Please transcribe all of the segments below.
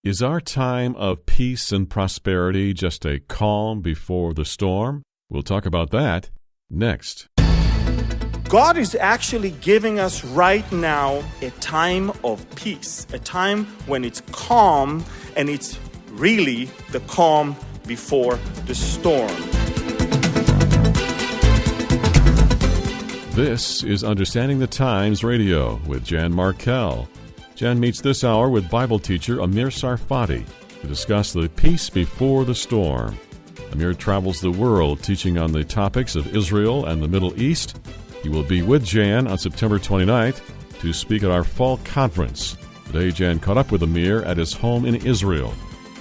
Is our time of peace and prosperity just a calm before the storm? We'll talk about that next. God is actually giving us right now a time of peace, a time when it's calm, and it's really the calm before the storm. This is Understanding the Times Radio with Jan Markell. Jan meets this hour with Bible teacher Amir Tsarfati to discuss the peace before the storm. Amir travels the world teaching on the topics of Israel and the Middle East. He will be with Jan on September 29th to speak at our fall conference. Today, Jan caught up with Amir at his home in Israel.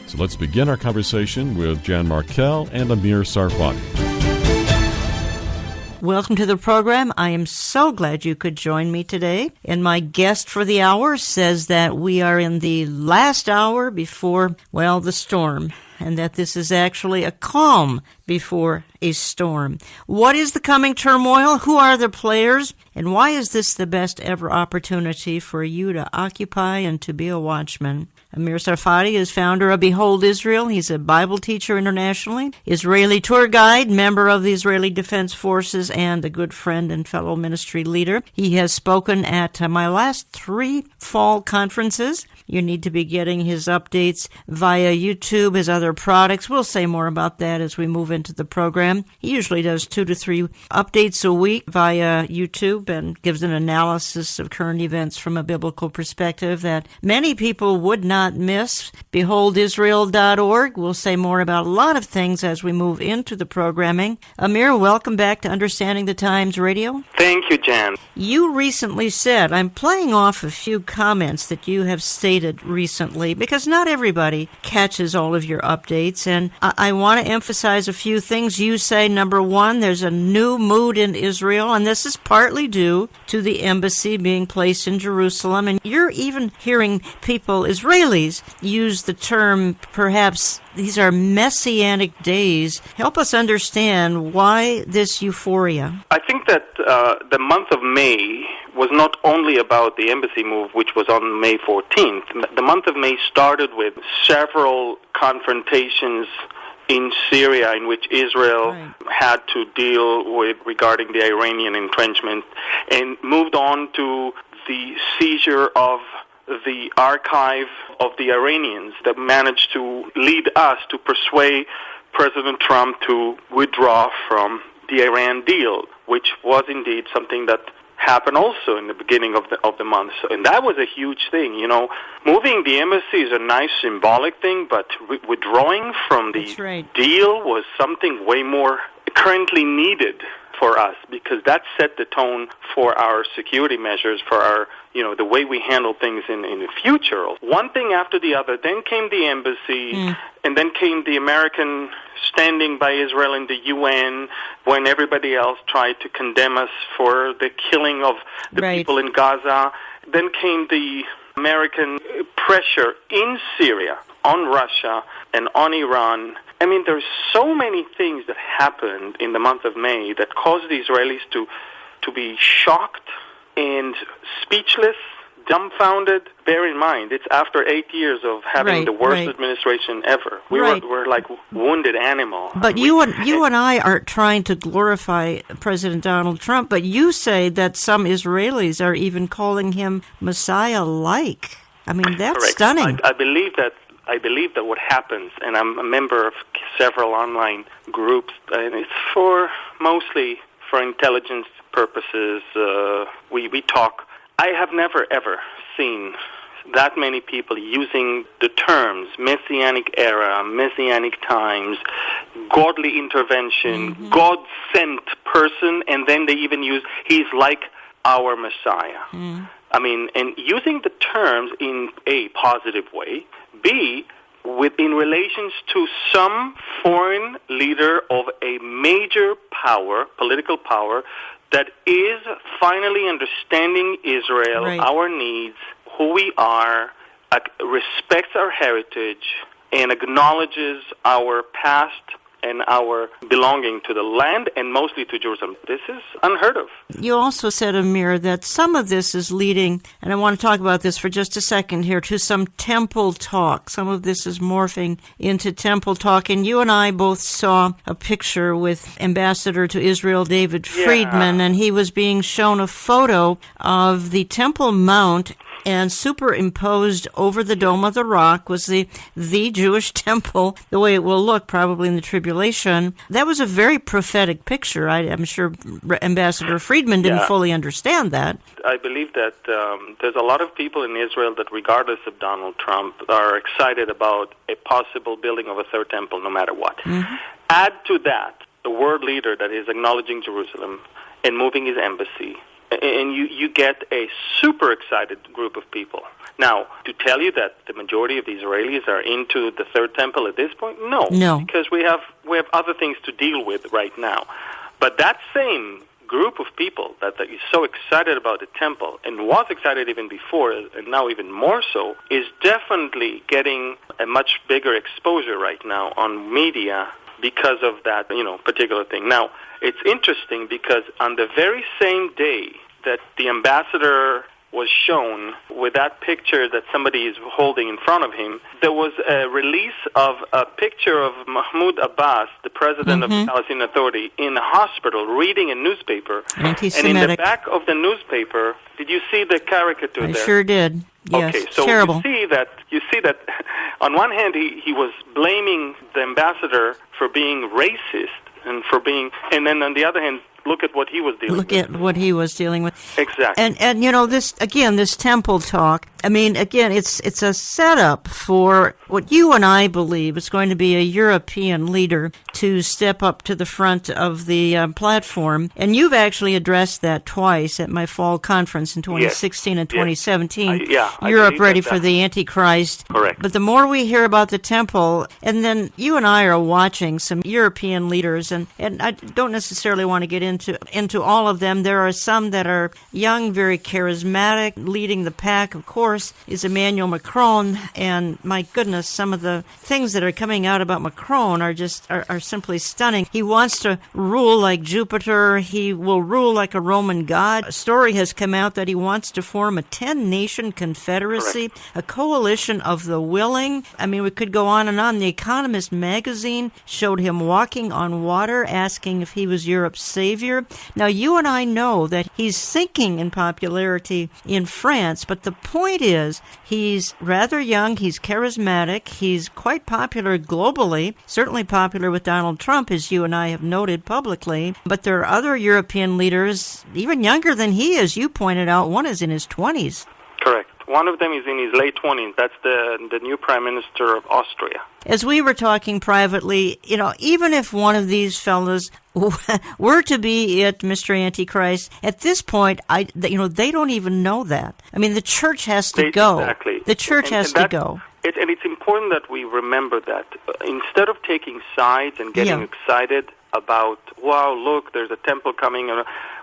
So let's begin our conversation with Jan Markell and Amir Tsarfati. Welcome to the program. I am so glad you could join me today. And my guest for the hour says that we are in the last hour before, the storm, and that this is actually a calm before a storm. What is the coming turmoil? Who are the players? And why is this the best ever opportunity for you to occupy and to be a watchman? Amir Tsarfati is founder of Behold Israel. He's a Bible teacher internationally, Israeli tour guide, member of the Israeli Defense Forces, and a good friend and fellow ministry leader. He has spoken at my last 3 fall conferences. You need to be getting his updates via YouTube, his other products. We'll say more about that as we move into the program. He usually does 2 to 3 updates a week via YouTube and gives an analysis of current events from a biblical perspective that many people would not miss. BeholdIsrael.org. We'll say more about a lot of things as we move into the programming. Amir, welcome back to Understanding the Times Radio. Thank you, Jan. You recently said, I'm playing off a few comments that you have stated recently, because not everybody catches all of your updates, and I want to emphasize a few things. You say, number 1, there's a new mood in Israel, and this is partly due to the embassy being placed in Jerusalem, and you're even hearing people, Israelis, use the term, perhaps, these are messianic days. Help us understand why this euphoria. I think that the month of May was not only about the embassy move, which was on May 14th. The month of May started with several confrontations in Syria in which Israel had to deal with regarding the Iranian entrenchment, and moved on to the seizure of the archive of the Iranians that managed to lead us to persuade President Trump to withdraw from the Iranian Deal, which was indeed something that happened also in the beginning of the month. And that was a huge thing. Moving the embassy is a nice symbolic thing, but withdrawing from the deal was something way more currently needed for us, because that set the tone for our security measures, for our, the way we handle things in the future. One thing after the other. Then came the embassy, and then came the American standing by Israel in the UN when everybody else tried to condemn us for the killing of the people in Gaza. Then came the American pressure in Syria on Russia and on Iran. I mean, there's so many things that happened in the month of May that caused the Israelis to be shocked and speechless, dumbfounded. Bear in mind, it's after 8 years of having the worst administration ever. We're like wounded animals. But you and I are trying to glorify President Donald Trump, but you say that some Israelis are even calling him Messiah-like. I mean, that's stunning. I believe that what happens, and I'm a member of several online groups, and it's mostly for intelligence purposes. We talk. I have never, ever seen that many people using the terms Messianic era, Messianic times, godly intervention, God-sent person, and then they even use, he's like our Messiah. I mean, and using the terms in a positive way, B, in relations to some foreign leader of a major power, political power, that is finally understanding Israel, our needs, who we are, respects our heritage, and acknowledges our past and our belonging to the land and mostly to Jerusalem. This is unheard of. You also said, Amir, that some of this is leading, and I want to talk about this for just a second here, to some temple talk. Some of this is morphing into temple talk, and you and I both saw a picture with Ambassador to Israel David Friedman, and he was being shown a photo of the Temple Mount, and superimposed over the Dome of the Rock was the Jewish temple, the way it will look probably in the tribulation. That was a very prophetic picture. I'm sure Ambassador Friedman didn't fully understand that. I believe that there's a lot of people in Israel that, regardless of Donald Trump, are excited about a possible building of a third temple no matter what. Mm-hmm. Add to that the world leader that is acknowledging Jerusalem and moving his embassy, and you get a super excited group of people. Now, to tell you that the majority of the Israelis are into the third temple at this point, no. Because we have other things to deal with right now. But that same group of people that is so excited about the temple, and was excited even before, and now even more so, is definitely getting a much bigger exposure right now on media because of that, particular thing. Now, it's interesting because on the very same day that the ambassador was shown with that picture that somebody is holding in front of him, there was a release of a picture of Mahmoud Abbas, the president of the Palestinian Authority, in a hospital reading a newspaper. Anti-Semitic. And in the back of the newspaper, did you see the caricature there? I sure did. Yes, okay, so terrible. You see that on one hand he was blaming the ambassador for being racist and then on the other hand, look at what he was dealing with. Look at what he was dealing with. Exactly. And this temple talk, it's a setup for what you and I believe is going to be a European leader to step up to the front of the platform. And you've actually addressed that twice at my fall conference in 2016 and 2017. Europe ready for the Antichrist. Correct. But the more we hear about the temple, and then you and I are watching some European leaders, and I don't necessarily want to get into all of them. There are some that are young, very charismatic, leading the pack, of course, is Emmanuel Macron, and my goodness, some of the things that are coming out about Macron are simply stunning. He wants to rule like Jupiter. He will rule like a Roman god. A story has come out that he wants to form a 10-nation confederacy, a coalition of the willing. We could go on and on. The Economist magazine showed him walking on water, asking if he was Europe's savior. Now, you and I know that he's sinking in popularity in France, but the point is he's rather young, he's charismatic, he's quite popular globally, certainly popular with Donald Trump, as you and I have noted publicly, but there are other European leaders, even younger than he is. You pointed out one is in his 20s. Correct. One of them is in his late 20s. That's the new Prime Minister of Austria. As we were talking privately, even if one of these fellows were to be Mr. Antichrist, at this point, they don't even know that. The church has to go. Exactly. The church has to go. And it's important that we remember that. Instead of taking sides and getting excited about, wow, look, there's a temple coming,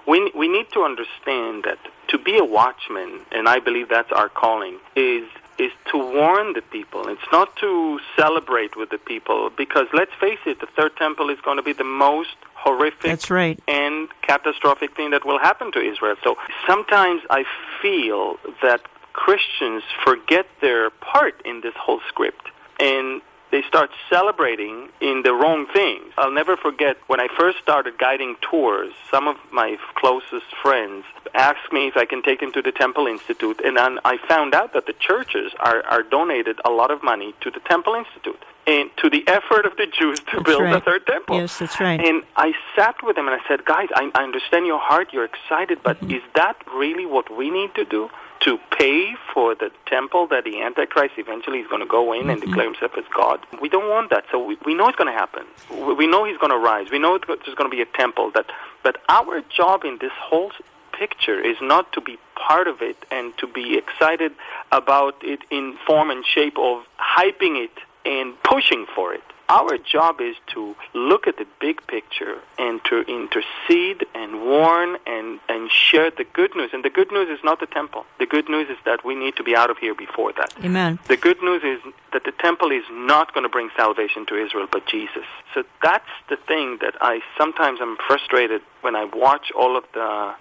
we need to understand that to be a watchman, and I believe that's our calling, is to warn the people. It's not to celebrate with the people, because let's face it, the third temple is going to be the most horrific and catastrophic thing that will happen to Israel. So sometimes I feel that Christians forget their part in this whole script, and they start celebrating in the wrong things. I'll never forget when I first started guiding tours, some of my closest friends asked me if I can take them to the Temple Institute, and then I found out that the churches are donated a lot of money to the Temple Institute and to the effort of the Jews to build the third temple. Yes, that's right. And I sat with them and I said, guys, I understand your heart, you're excited, but is that really what we need to do? To pay for the temple that the Antichrist eventually is going to go in and declare himself as God? We don't want that. So we know it's going to happen. We know he's going to rise. We know there's going to be a temple. But our job in this whole picture is not to be part of it and to be excited about it in form and shape of hyping it and pushing for it. Our job is to look at the big picture and to intercede and warn and share the good news. And the good news is not the temple. The good news is that we need to be out of here before that. Amen. The good news is that the temple is not going to bring salvation to Israel, but Jesus. So that's the thing that sometimes I'm frustrated when I watch all of the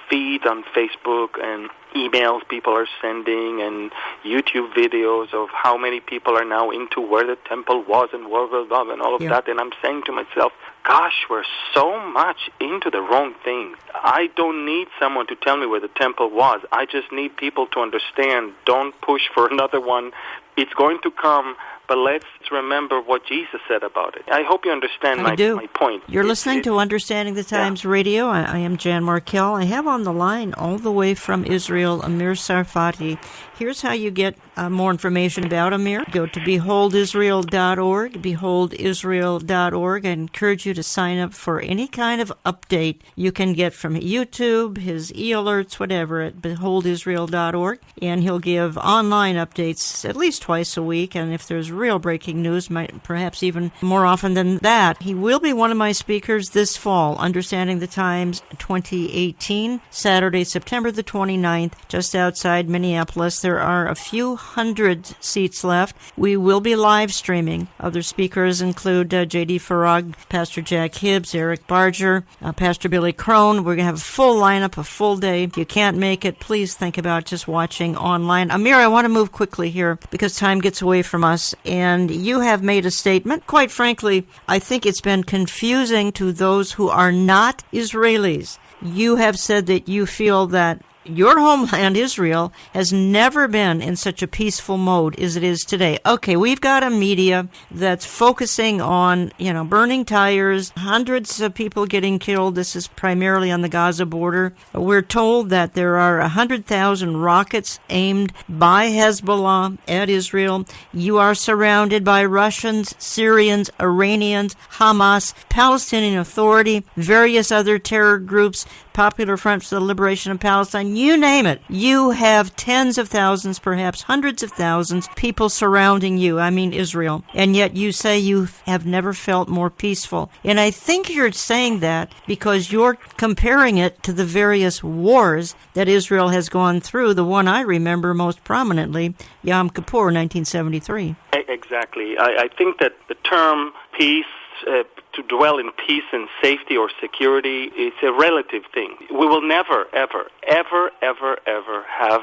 feeds on Facebook and emails people are sending and YouTube videos of how many people are now into where the temple was and and all of that. And I'm saying to myself, gosh, we're so much into the wrong thing. I don't need someone to tell me where the temple was. I just need people to understand, don't push for another one. It's going to come, but let's remember what Jesus said about it. I hope you understand my point. You're listening to Understanding the Times Radio. I am Jan Markell. I have on the line all the way from Israel, Amir Tsarfati. Here's how you get more information about Amir. Go to beholdisrael.org, beholdisrael.org. I encourage you to sign up for any kind of update you can get from YouTube, his e-alerts, whatever, at beholdisrael.org. And he'll give online updates at least twice a week. And if there's real breaking news, perhaps even more often than that. He will be one of my speakers this fall, Understanding the Times 2018, Saturday, September the 29th, just outside Minneapolis. There are a few hundred seats left. We will be live streaming. Other speakers include J.D. Farag, Pastor Jack Hibbs, Eric Barger, Pastor Billy Crone. We're going to have a full lineup, a full day. If you can't make it, please think about just watching online. Amir, I want to move quickly here because time gets away from us. And you have made a statement. Quite frankly, I think it's been confusing to those who are not Israelis. You have said that you feel that your homeland, Israel, has never been in such a peaceful mode as it is today. Okay, we've got a media that's focusing on, burning tires, hundreds of people getting killed. This is primarily on the Gaza border. We're told that there are 100,000 rockets aimed by Hezbollah at Israel. You are surrounded by Russians, Syrians, Iranians, Hamas, Palestinian Authority, various other terror groups, Popular Front for the Liberation of Palestine, you name it. You have tens of thousands, perhaps hundreds of thousands, people surrounding you, Israel. And yet you say you have never felt more peaceful. And I think you're saying that because you're comparing it to the various wars that Israel has gone through. The one I remember most prominently, Yom Kippur, 1973. Exactly. I think that the term peace, to dwell in peace and safety or security, is a relative thing. We will never, ever, ever, ever, ever have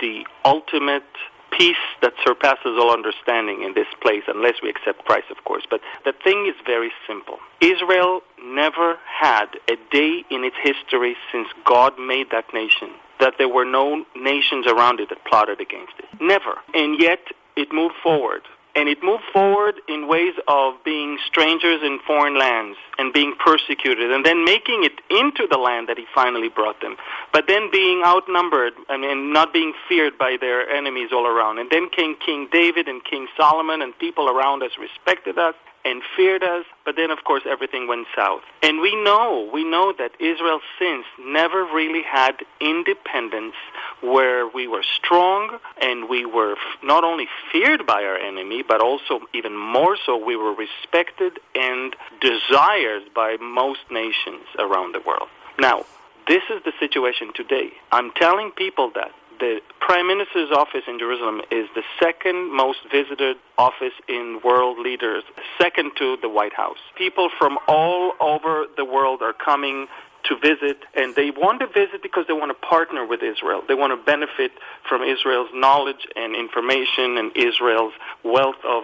the ultimate peace that surpasses all understanding in this place, unless we accept Christ, of course. But the thing is very simple. Israel never had a day in its history since God made that nation that there were no nations around it that plotted against it. Never. And yet it moved forward. And it moved forward in ways of being strangers in foreign lands and being persecuted and then making it into the land that he finally brought them, but then being outnumbered and not being feared by their enemies all around. And then came King David and King Solomon, and people around us respected us and feared us, but then, of course, everything went south. And we know that Israel since never really had independence where we were strong and we were not only feared by our enemy, but also even more so, we were respected and desired by most nations around the world. Now, this is the situation today. I'm telling people that the Prime Minister's office in Jerusalem is the second most visited office in world leaders, second to the White House. People from all over the world are coming to visit, and they want to visit because they want to partner with Israel. They want to benefit from Israel's knowledge and information and Israel's wealth of,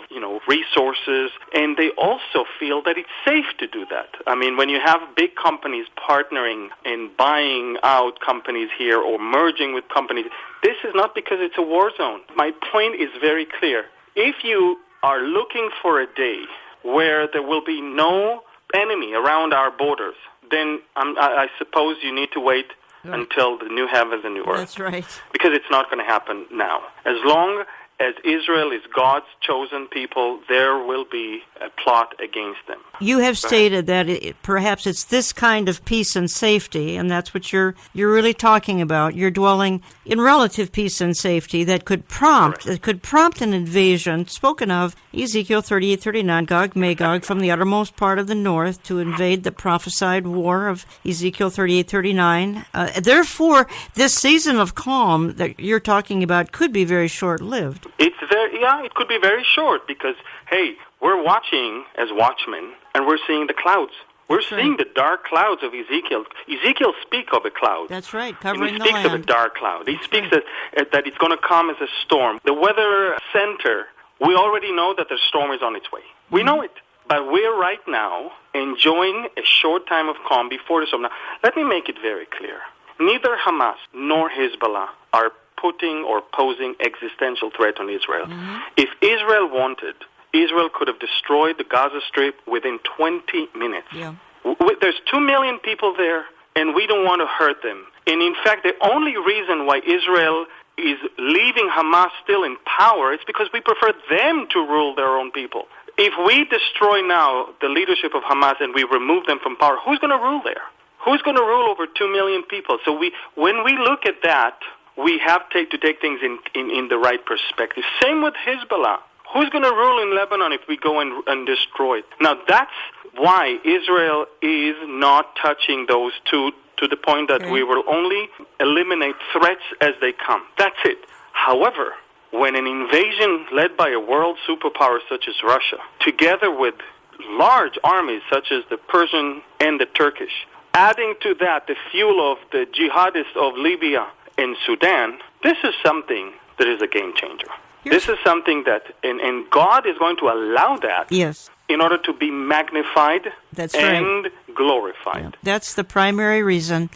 resources, and they also feel that it's safe to do that. When you have big companies partnering and buying out companies here or merging with companies, this is not because it's a war zone. My point is very clear. If you are looking for a day where there will be no enemy around our borders, then I suppose you need to wait until the new heavens and new earth. That's right. Because it's not going to happen now. As long as Israel is God's chosen people, there will be a plot against them. You have stated that perhaps it's this kind of peace and safety, and that's what you're really talking about. You're dwelling in relative peace and safety that could prompt an invasion, spoken of Ezekiel 38:39, Gog Magog from the uttermost part of the north to invade the prophesied war of Ezekiel 38:39. Therefore, this season of calm that you're talking about could be very short-lived. It could be very short because, hey, we're watching as watchmen, and we're seeing the clouds. We're seeing the dark clouds of Ezekiel. Ezekiel speaks of a cloud. That's right, covering the land. He speaks of a dark cloud. He speaks that it's going to come as a storm. The weather center, we already know that the storm is on its way. We know it. But we're right now enjoying a short time of calm before the storm. Now, let me make it very clear. Neither Hamas nor Hezbollah are putting or posing existential threat on Israel. If Israel wanted, Israel could have destroyed the Gaza Strip within 20 minutes. Yeah. There's 2 million people there, and we don't want to hurt them. And in fact, the only reason why Israel is leaving Hamas still in power is because we prefer them to rule their own people. If we destroy now the leadership of Hamas and we remove them from power, who's going to rule there? Who's going to rule over 2 million people? So when we look at that, we have to take things in the right perspective. Same with Hezbollah. Who's going to rule in Lebanon if we go and destroy it? Now, that's why Israel is not touching those two to the point that we will only eliminate threats as they come. That's it. However, when an invasion led by a world superpower such as Russia, together with large armies such as the Persian and the Turkish, adding to that the fuel of the jihadists of Libya and Sudan, this is something that is a game changer. This is something that, and God is going to allow that in order to be magnified and glorified. Yeah. That's the primary reason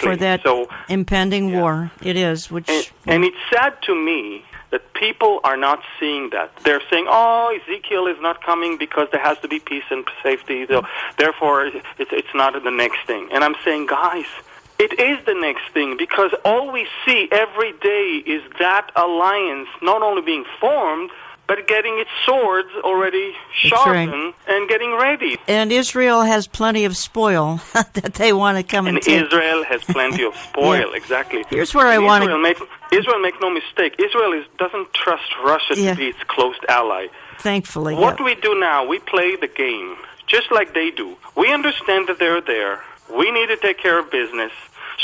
for that impending war. It is. And it's sad to me that people are not seeing that. They're saying, Ezekiel is not coming because there has to be peace and safety, so therefore it's not the next thing. And I'm saying, guys, it is the next thing, because all we see every day is that alliance not only being formed, but getting its swords already sharpened and getting ready. And Israel has plenty of spoil that they want to come and take. Israel has plenty of spoil, exactly. Here's where I want to... Israel, make no mistake, Israel doesn't trust Russia to be its close ally. Thankfully. What we do now, we play the game, just like they do. We understand that they're there. We need to take care of business.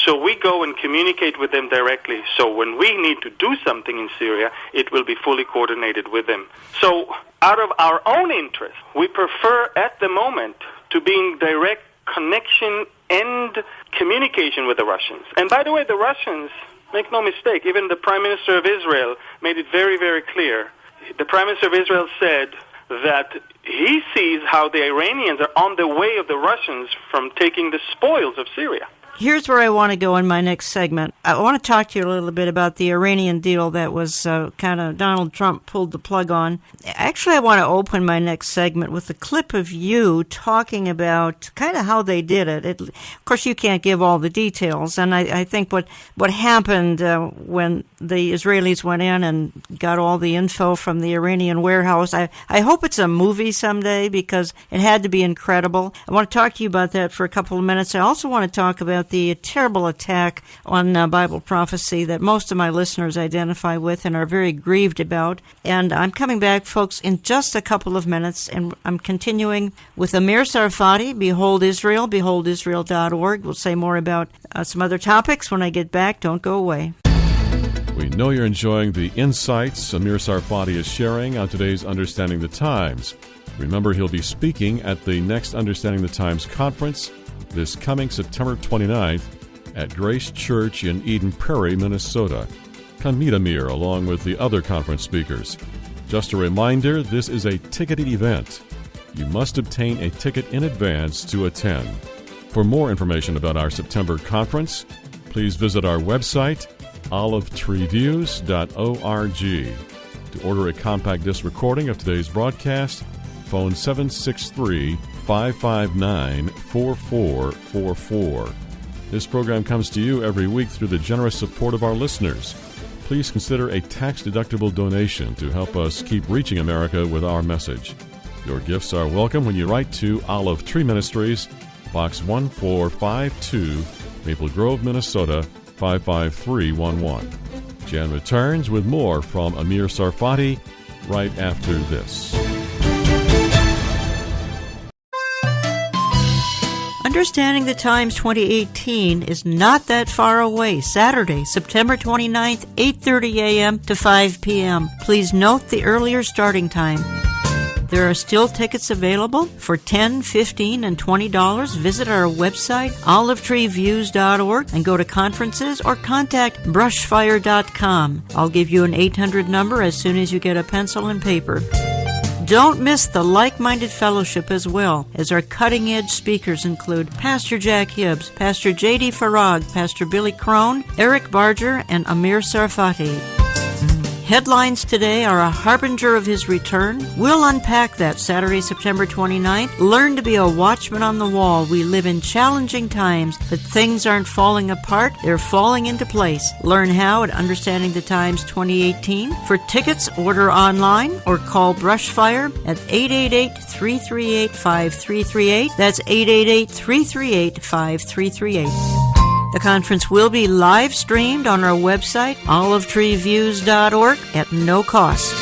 So we go and communicate with them directly. So when we need to do something in Syria, it will be fully coordinated with them. So out of our own interest, we prefer at the moment to be in direct connection and communication with the Russians. And by the way, the Russians, make no mistake, even the Prime Minister of Israel made it very, very clear. The Prime Minister of Israel said that he sees how the Iranians are on the way of the Russians from taking the spoils of Syria. Here's where I want to go in my next segment. I want to talk to you a little bit about the Iranian deal that was kind of Donald Trump pulled the plug on. Actually, I want to open my next segment with a clip of you talking about kind of how they did it. Of course, you can't give all the details, and I think what happened when the Israelis went in and got all the info from the Iranian warehouse, I hope it's a movie someday, because it had to be incredible. I want to talk to you about that for a couple of minutes. I also want to talk about the terrible attack on Bible prophecy that most of my listeners identify with and are very grieved about. And I'm coming back, folks, in just a couple of minutes, and I'm continuing with Amir Tsarfati, Behold Israel, beholdisrael.org. We'll say more about some other topics when I get back. Don't go away. We know you're enjoying the insights Amir Tsarfati is sharing on today's Understanding the Times. Remember, he'll be speaking at the next Understanding the Times conference this coming September 29th at Grace Church in Eden Prairie, Minnesota. Come meet Amir along with the other conference speakers. Just a reminder, this is a ticketed event. You must obtain a ticket in advance to attend. For more information about our September conference, please visit our website, olivetreeviews.org. To order a compact disc recording of today's broadcast, phone 763-559-4444. This program comes to you every week through the generous support of our listeners. please consider a tax-deductible donation to help us keep reaching America with our message. Your gifts are welcome when you write to Olive Tree Ministries, Box 1452, Maple Grove, Minnesota, 55311. Jan returns with more from Amir Tsarfati right after this. Understanding the Times 2018 is not that far away. Saturday, September 29th, 8:30 a.m. to 5 p.m. Please note the earlier starting time. There are still tickets available for $10, $15, and $20. Visit our website, olivetreeviews.org, and go to conferences or contact brushfire.com. I'll give you an 800 number as soon as you get a pencil and paper. Don't miss the like-minded fellowship as well, as our cutting-edge speakers include Pastor Jack Hibbs, Pastor J.D. Farag, Pastor Billy Crone, Eric Barger, and Amir Tsarfati. Headlines today are a harbinger of his return. We'll unpack that Saturday, September 29th. Learn to be a watchman on the wall. We live in challenging times, but things aren't falling apart. They're falling into place. Learn how at Understanding the Times 2018. For tickets, order online or call Brushfire at 888-338-5338. That's 888-338-5338. The conference will be live streamed on our website, olivetreeviews.org, at no cost.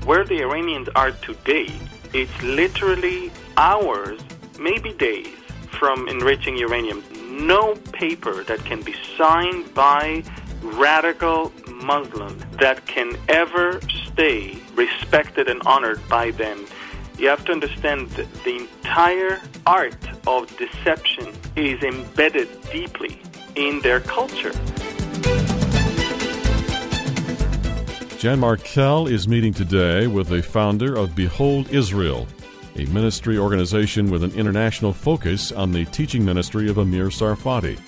Where the Iranians are today, it's literally hours, maybe days, from enriching uranium. No paper that can be signed by radical Muslims that can ever stay respected and honored by them. You have to understand that the entire art of deception is embedded deeply in their culture. Jan Markell is meeting today with the founder of Behold Israel, a ministry organization with an international focus on the teaching ministry of Amir Tsarfati.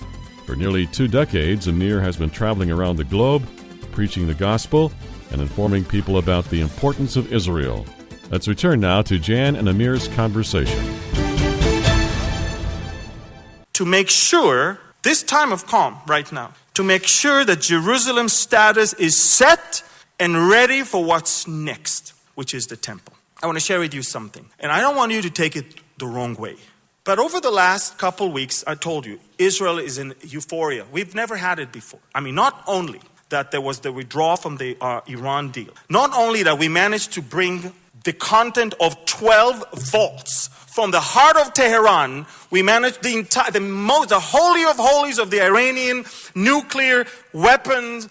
For nearly 2 decades, Amir has been traveling around the globe, preaching the gospel and informing people about the importance of Israel. Let's return now to Jan and Amir's conversation. To make sure, this time of calm right now, to make sure that Jerusalem's status is set and ready for what's next, which is the temple. I want to share with you something, and I don't want you to take it the wrong way. But over the last couple weeks, I told you, Israel is in euphoria. We've never had it before. I mean, not only that there was the withdrawal from the Iran deal, not only that we managed to bring the content of 12 vaults from the heart of Tehran. We managed the holy of holies of the Iranian nuclear weapons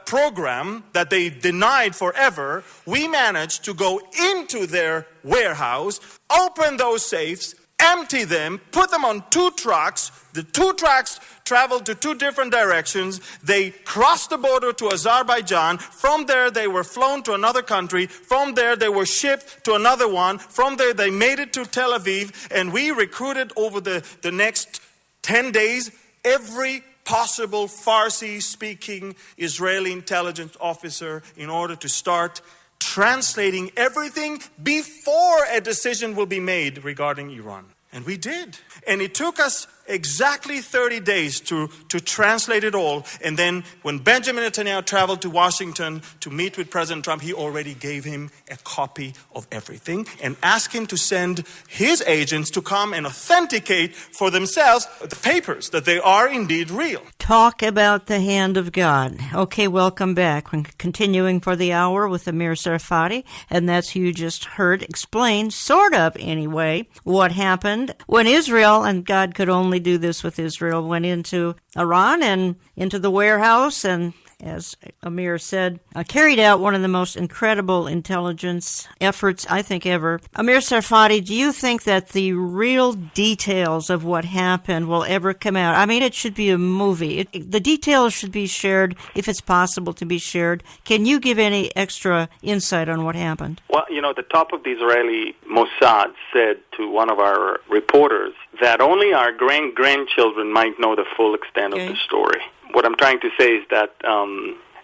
program that they denied forever. We managed to go into their warehouse, open those safes, empty them, put them on 2 trucks. The 2 trucks traveled to 2 different directions. They crossed the border to Azerbaijan. From there, they were flown to another country. From there, they were shipped to another one. From there, they made it to Tel Aviv. And we recruited over the next 10 days every possible Farsi-speaking Israeli intelligence officer in order to start translating everything before a decision will be made regarding Iran. And we did. And it took us exactly 30 days to translate it all. And then when Benjamin Netanyahu traveled to Washington to meet with President Trump, he already gave him a copy of everything and asked him to send his agents to come and authenticate for themselves the papers, that they are indeed real. Talk about the hand of God. Okay, welcome back. We're continuing for the hour with Amir Tsarfati, and that's who you just heard explain, sort of anyway, what happened when Israel, and God could only do this with Israel, went into Iran and into the warehouse and, as Amir said, carried out one of the most incredible intelligence efforts, I think, ever. Amir Tsarfati, do you think that the real details of what happened will ever come out? I mean, it should be a movie. The details should be shared, if it's possible to be shared. Can you give any extra insight on what happened? Well, the top of the Israeli Mossad said to one of our reporters that only our grandchildren might know the full extent of the story. What I'm trying to say is that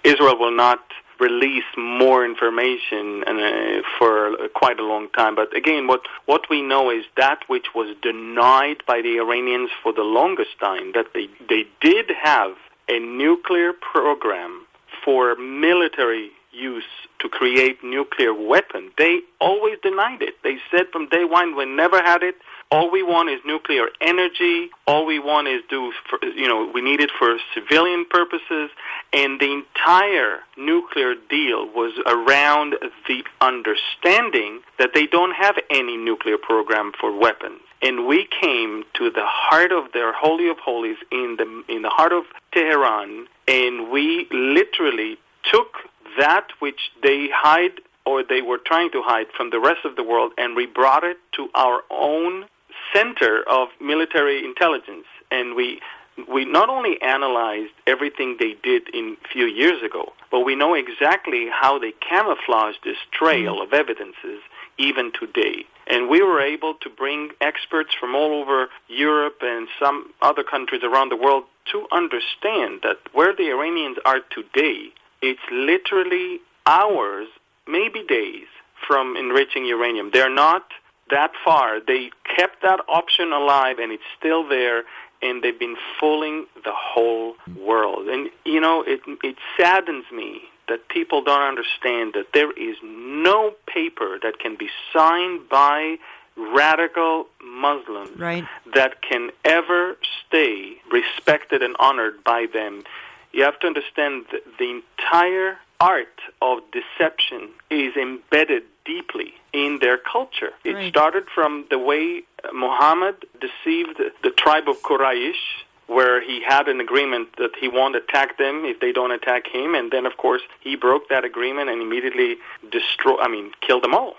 Israel will not release more information for quite a long time. But again, what we know is that which was denied by the Iranians for the longest time, that they did have a nuclear program for military use to create nuclear weapons. They always denied it. They said from day one, we never had it. All we want is nuclear energy. All we want is we need it for civilian purposes. And the entire nuclear deal was around the understanding that they don't have any nuclear program for weapons. And we came to the heart of their Holy of Holies in the heart of Tehran, and we literally took that which they hide or they were trying to hide from the rest of the world, and we brought it to our own center of military intelligence. And we not only analyzed everything they did a few years ago, but we know exactly how they camouflaged this trail of evidences even today. And we were able to bring experts from all over Europe and some other countries around the world to understand that where the Iranians are today, it's literally hours, maybe days, from enriching uranium. They're not that far. They kept that option alive, and it's still there, and they've been fooling the whole world. And, it saddens me that people don't understand that there is no paper that can be signed by radical Muslims that can ever stay respected and honored by them. You have to understand that the entire art of deception is embedded deeply in their culture. It started from the way Muhammad deceived the tribe of Quraysh, where he had an agreement that he won't attack them if they don't attack him, and then, of course, he broke that agreement and immediately killed them all.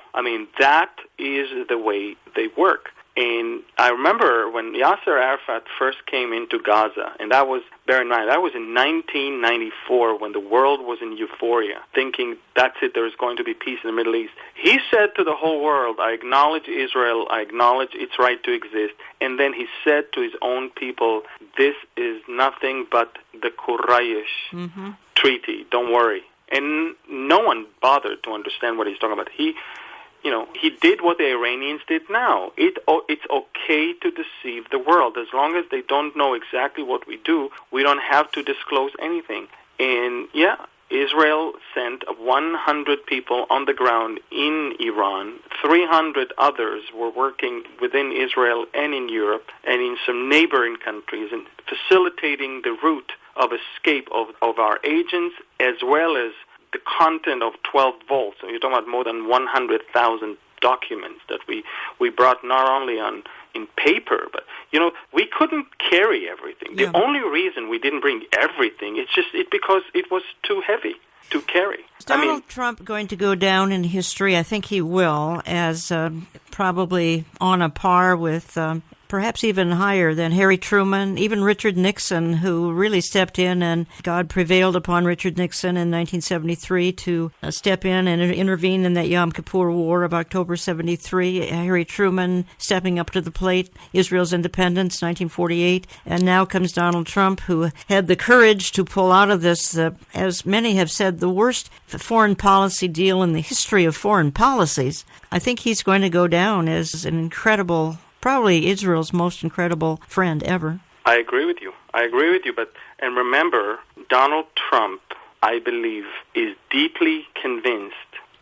That is the way they work. And I remember when Yasser Arafat first came into Gaza, and that was, bear in mind, that was in 1994 when the world was in euphoria, thinking that's it, there's going to be peace in the Middle East. He said to the whole world, I acknowledge Israel, I acknowledge its right to exist. And then he said to his own people, this is nothing but the Quraysh treaty, don't worry. And no one bothered to understand what he's talking about. He did what the Iranians did now. It's okay to deceive the world. As long as they don't know exactly what we do, we don't have to disclose anything. And, Israel sent 100 people on the ground in Iran. 300 others were working within Israel and in Europe and in some neighboring countries and facilitating the route of escape of our agents, as well as the content of 12 volts. So you're talking about more than 100,000 documents that we brought not only in paper, but we couldn't carry everything. The only reason we didn't bring everything, it's because it was too heavy to carry. Is Donald Trump going to go down in history? I think he will, as probably on a par with perhaps even higher than Harry Truman, even Richard Nixon, who really stepped in, and God prevailed upon Richard Nixon in 1973 to step in and intervene in that Yom Kippur War of October 73. Harry Truman stepping up to the plate, Israel's independence, 1948. And now comes Donald Trump, who had the courage to pull out of this, as many have said, the worst foreign policy deal in the history of foreign policies. I think he's going to go down as an incredible, probably Israel's most incredible friend ever. I agree with you. And remember, Donald Trump, I believe, is deeply convinced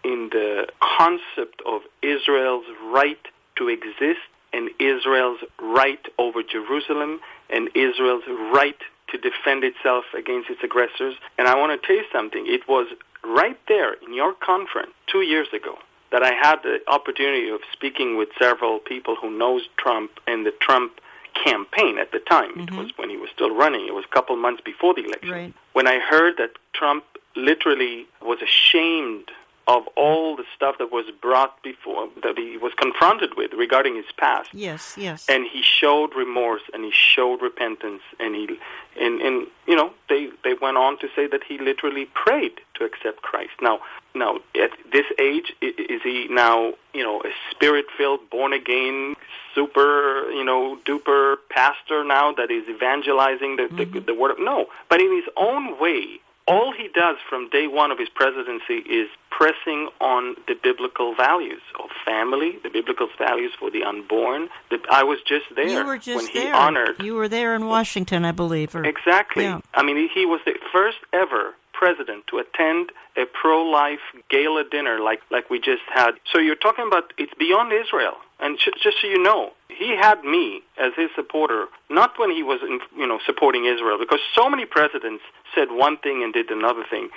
in the concept of Israel's right to exist and Israel's right over Jerusalem and Israel's right to defend itself against its aggressors. And I want to tell you something. It was right there in your conference 2 years ago that I had the opportunity of speaking with several people who knows Trump and the Trump campaign at the time. It was when he was still running. It was a couple months before the election. Right. When I heard that Trump literally was ashamed of all the stuff that was brought before, that he was confronted with regarding his past. Yes. And he showed remorse and he showed repentance, and they went on to say that he literally prayed to accept Christ. Now at this age, is he now, a spirit-filled, born-again, super, duper pastor now that is evangelizing the word of? No. But in his own way, All he does from day one of his presidency is pressing on the biblical values of family, the biblical values for the unborn. I was just there You were just when he there. honored. You were there in Washington, I believe. Exactly. Yeah. I mean, he was the first ever president to attend a pro-life gala dinner like we just had. So you're talking about it's beyond Israel. And just so you know, he had me as his supporter, not when he was supporting Israel, because so many presidents said one thing and did another thing.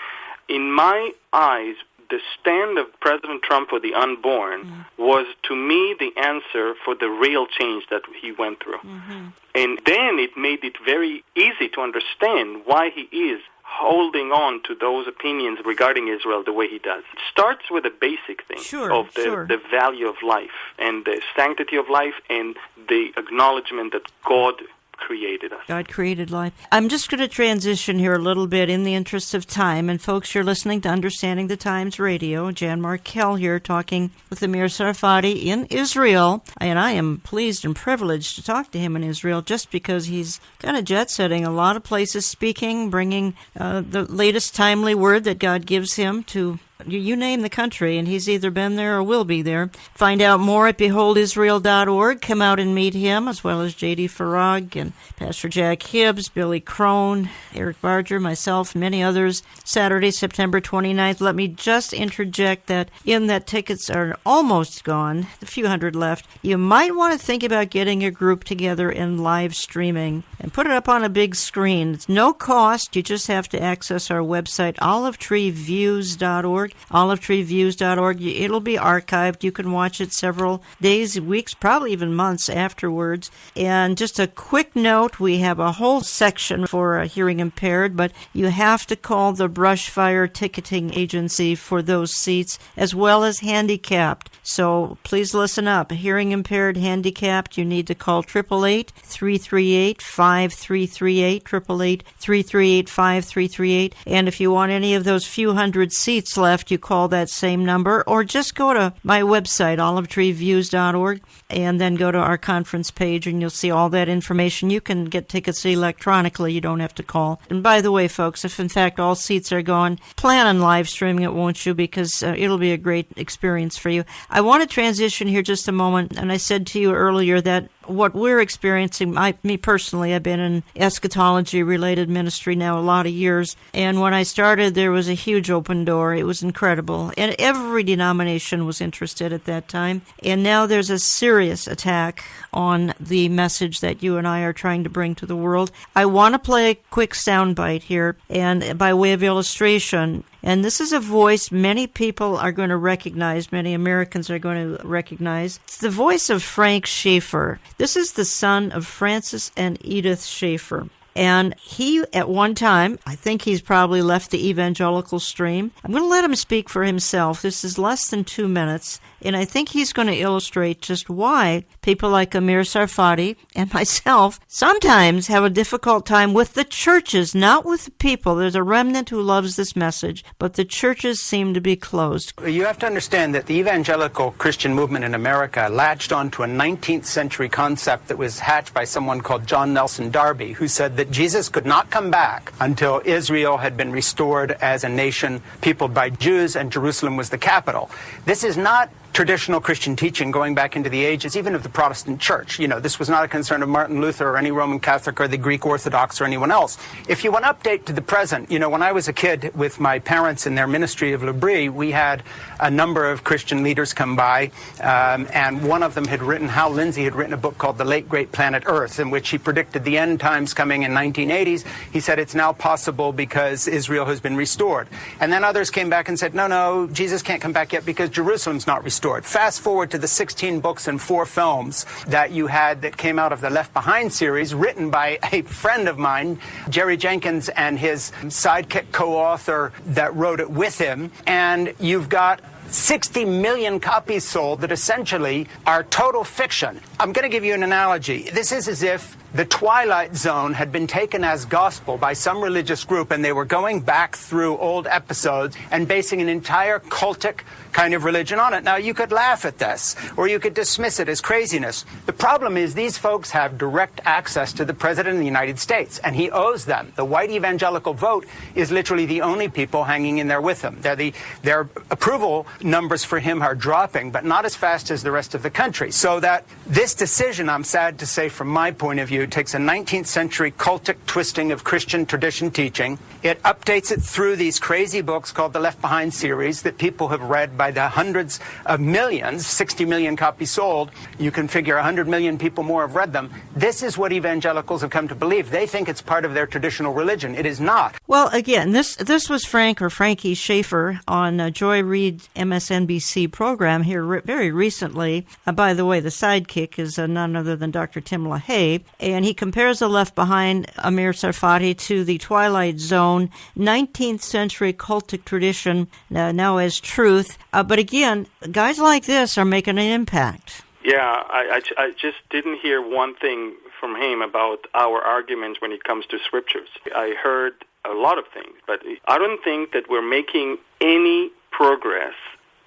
In my eyes, the stand of President Trump for the unborn was, to me, the answer for the real change that he went through. Mm-hmm. And then it made it very easy to understand why he is holding on to those opinions regarding Israel the way he does. It starts with a basic thing of the value of life and the sanctity of life and the acknowledgement that God created us. God created life. I'm just going to transition here a little bit in the interest of time. And folks, you're listening to Understanding the Times Radio. Jan Markell here talking with Amir Tsarfati in Israel. And I am pleased and privileged to talk to him in Israel just because he's kind of jet-setting a lot of places, speaking, bringing the latest timely word that God gives him to you name the country, and he's either been there or will be there. Find out more at beholdisrael.org. Come out and meet him, as well as J.D. Farag and Pastor Jack Hibbs, Billy Crone, Eric Barger, myself, many others. Saturday, September 29th. Let me just interject that in that tickets are almost gone, a few hundred left. You might want to think about getting a group together and live streaming and put it up on a big screen. It's no cost. You just have to access our website, olivetreeviews.org. olivetreeviews.org. It'll be archived. You can watch it several days, weeks, probably even months afterwards. And just a quick note, we have a whole section for hearing impaired, but you have to call the Brushfire Ticketing Agency for those seats, as well as handicapped. So please listen up. Hearing impaired, handicapped, you need to call 888-338-5338, 888-338-5338. And if you want any of those few hundred seats left, you call that same number, or just go to my website, olivetreeviews.org, and then go to our conference page, and you'll see all that information. You can get tickets electronically. You don't have to call. And by the way, folks, if in fact all seats are gone, plan on live streaming it, won't you? Because it'll be a great experience for you. I want to transition here just a moment, and I said to you earlier that what we're experiencing, me personally, I've been in eschatology-related ministry now a lot of years, and when I started, there was a huge open door. It was incredible, and every denomination was interested at that time, and now there's a serious attack on the message that you and I are trying to bring to the world. I want to play a quick soundbite here, and by way of illustration, and this is a voice many people are going to recognize, many Americans are going to recognize. It's the voice of Frank Schaeffer. This is the son of Francis and Edith Schaeffer. And he, at one time, I think he's probably left the evangelical stream. I'm going to let him speak for himself. This is less than 2 minutes, and I think he's going to illustrate just why people like Amir Tsarfati and myself sometimes have a difficult time with the churches, not with the people. There's a remnant who loves this message, but the churches seem to be closed. You have to understand that the evangelical Christian movement in America latched onto a 19th century concept that was hatched by someone called John Nelson Darby, who said that Jesus could not come back until Israel had been restored as a nation peopled by Jews and Jerusalem was the capital. This is not traditional Christian teaching going back into the ages, even of the Protestant Church. You know, this was not a concern of Martin Luther or any Roman Catholic or the Greek Orthodox or anyone else. If you want to update to the present, you know, when I was a kid with my parents in their ministry of L'Abri, we had a number of Christian leaders come by, and one of them had written, Hal Lindsey had written a book called The Late Great Planet Earth, in which he predicted the end times coming in 1980s. He said it's now possible because Israel has been restored. And then others came back and said, no, Jesus can't come back yet because Jerusalem's not restored. Fast forward to the 16 books and 4 films that you had that came out of the Left Behind series, written by a friend of mine, Jerry Jenkins, and his sidekick co-author that wrote it with him. And you've got 60 million copies sold that essentially are total fiction. I'm going to give you an analogy. This is as if the Twilight Zone had been taken as gospel by some religious group, and they were going back through old episodes and basing an entire cultic kind of religion on it. Now, you could laugh at this, or you could dismiss it as craziness. The problem is these folks have direct access to the President of the United States, and he owes them. The white evangelical vote is literally the only people hanging in there with him. Their approval numbers for him are dropping, but not as fast as the rest of the country. So that this decision, I'm sad to say from my point of view, takes a 19th century cultic twisting of Christian tradition teaching. It updates it through these crazy books called the Left Behind series that people have read by the hundreds of millions, 60 million copies sold. You can figure 100 million people more have read them. This is what evangelicals have come to believe. They think it's part of their traditional religion. It is not. Well, again, this was Frankie Schaeffer on Joy Reid's MSNBC program here very recently. By the way, the sidekick is none other than Dr. Tim LaHaye, and he compares the Left Behind, Amir Tsarfati, to the Twilight Zone, 19th century cultic tradition, now as truth. But again, guys like this are making an impact. Yeah, I just didn't hear one thing from him about our arguments when it comes to scriptures. I heard a lot of things, but I don't think that we're making any progress